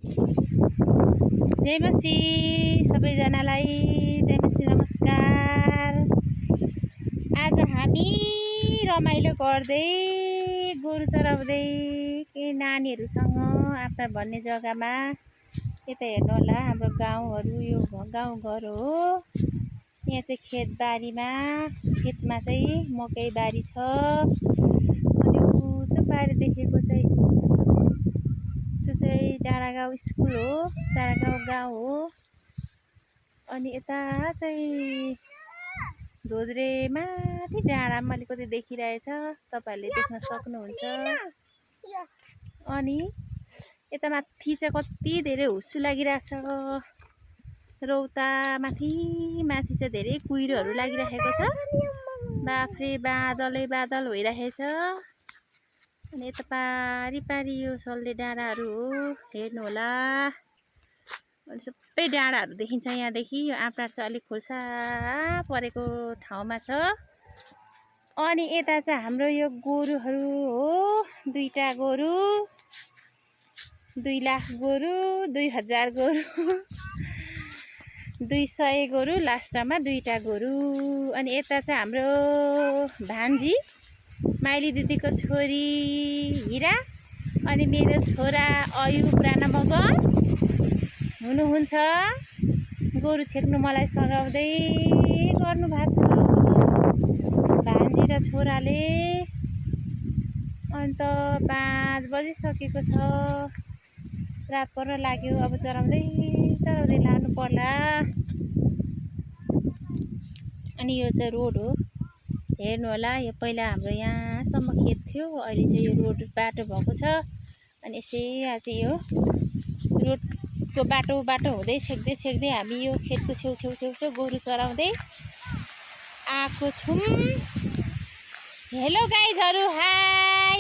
जय मसी सबैजनालाई जय मसी नमस्कार। आज हामी रमाइलो गर्दै गोरु चराउँदै केही नानीहरूसँग आफ्ना भन्ने जग्गामा यता हेर्नु होला। हाम्रो गाउँहरू यो गाउँघर हो। यहाँ चाहिँ खेतबारीमा खेतमा चाहिँ मकै बारी छ। अनि उता बारी देखेको चाहिँ त्यो चाहिँ डाँडागाउँ स्कुल हो, डाँडागाउँ गाउँ हो। अनि यता चाहिँ धोद्रे माथि डाँडामा अलिकति देखिरहेछ, तपाईँहरूले देख्न सक्नुहुन्छ। अनि यता माथि चाहिँ कति धेरै हुस्सु लागिरहेछ। रौता माथि माथि चाहिँ धेरै कुहिरोहरू लागिरहेको छ। बाफ्रे बादलै बादल भइरहेछ। अनि यता पारी पारी यो सल्ले डाँडाहरू हो, हेर्नु होला। अनि सबै डाँडाहरू देखिन्छ यहाँदेखि। यो आँपडाँड चाहिँ अलिक खोल्सा परेको ठाउँमा छ। अनि यता चाहिँ हाम्रो यो गोरुहरू हो, 2टा गोरु, 2 लाख गोरु, 2000 गोरु, 200 गोरु, लास्टमा 2टा गोरु। अनि यता चाहिँ हाम्रो भान्जी माइली दिदीको छोरी हिरा अनि मेरो छोरा अयुब राणा मगर हुनुहुन्छ। गोरु छेक्नु मलाई सघाउँदै गर्नु भएको छ भान्जी र छोराले। अन्त 5 बजिसकेको छ, रात पर्न लाग्यो। अब चराउँदै चराउँदै लानु पर्ला। अनि यो चाहिँ रोड हो, हेर्नु होला। यो पहिला हाम्रो यहाँसम्म खेत थियो, अहिले चाहिँ यो रोड बाटो भएको छ। अनि यसै आज यो रोडको बाटो हुँदै छेक्दै हामी यो खेतको छेउ गोरु चराउँदै आएको छौँ। हेलो गाइजहरू, हाई।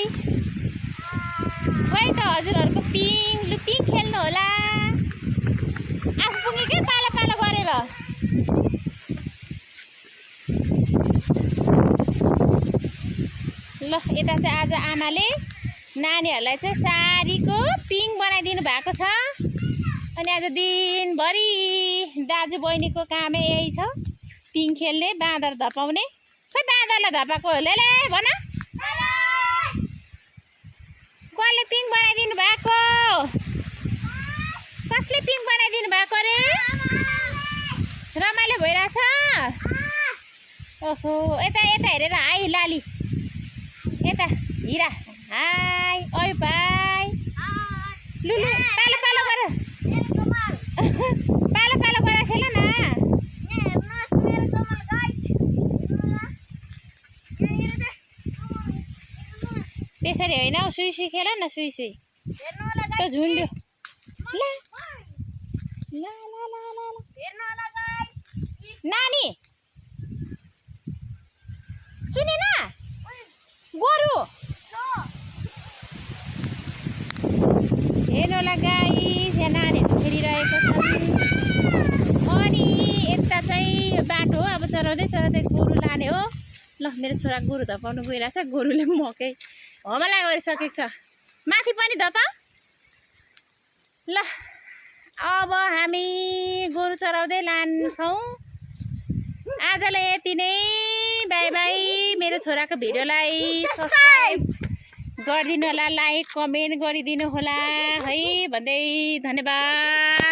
खै त हजुरहरूको पिङ खेल्नु होला। आफू पुगेकै पाला पाला गरेर। ल यता चाहिँ आज आमाले नानीहरूलाई चाहिँ साडीको पिङ बनाइदिनु भएको छ। अनि आज दिनभरि दाजु बहिनीको कामै यही छ, पिङ खेल्ने, बाँदर धपाउने। खै बाँदरलाई धपाएको हो ले भन, कसले पिङ बनाइदिनु भएको? कसले पिङ बनाइदिनु भएको रे? रमाइलो भइरहेछ। ओहो, यता हेरेर हाई लाली। यता हिरा हाई, ओइ भाइ लुलु पालो पालो गर, पालो पालो गरेर खेल न। त्यसरी होइन हौ, सुई खेल न, सुई त्यो झुन्ड्यो। नानी सुनेन? गोरु हेर्नु होला गाइस, यहाँ नानीहरू खेलिरहेको छन्। अनि यता चाहिँ बाटो हो, अब चराउँदै गोरु लाने हो। ल मेरो छोरा गोरु धपाउनु गइरहेछ। गोरुले मकै हमला गरिसकेको छ, माथि पनि धपाऊ। ल अब हामी गोरु चराउँदै लान्छौँ। आजलाई यति नै, बाई बाई। मेरो छोराको भिडियोलाई सब्सक्राइब गरिदिनु होला, लाइक कमेन्ट गरिदिनु होला है भन्दै धन्यवाद।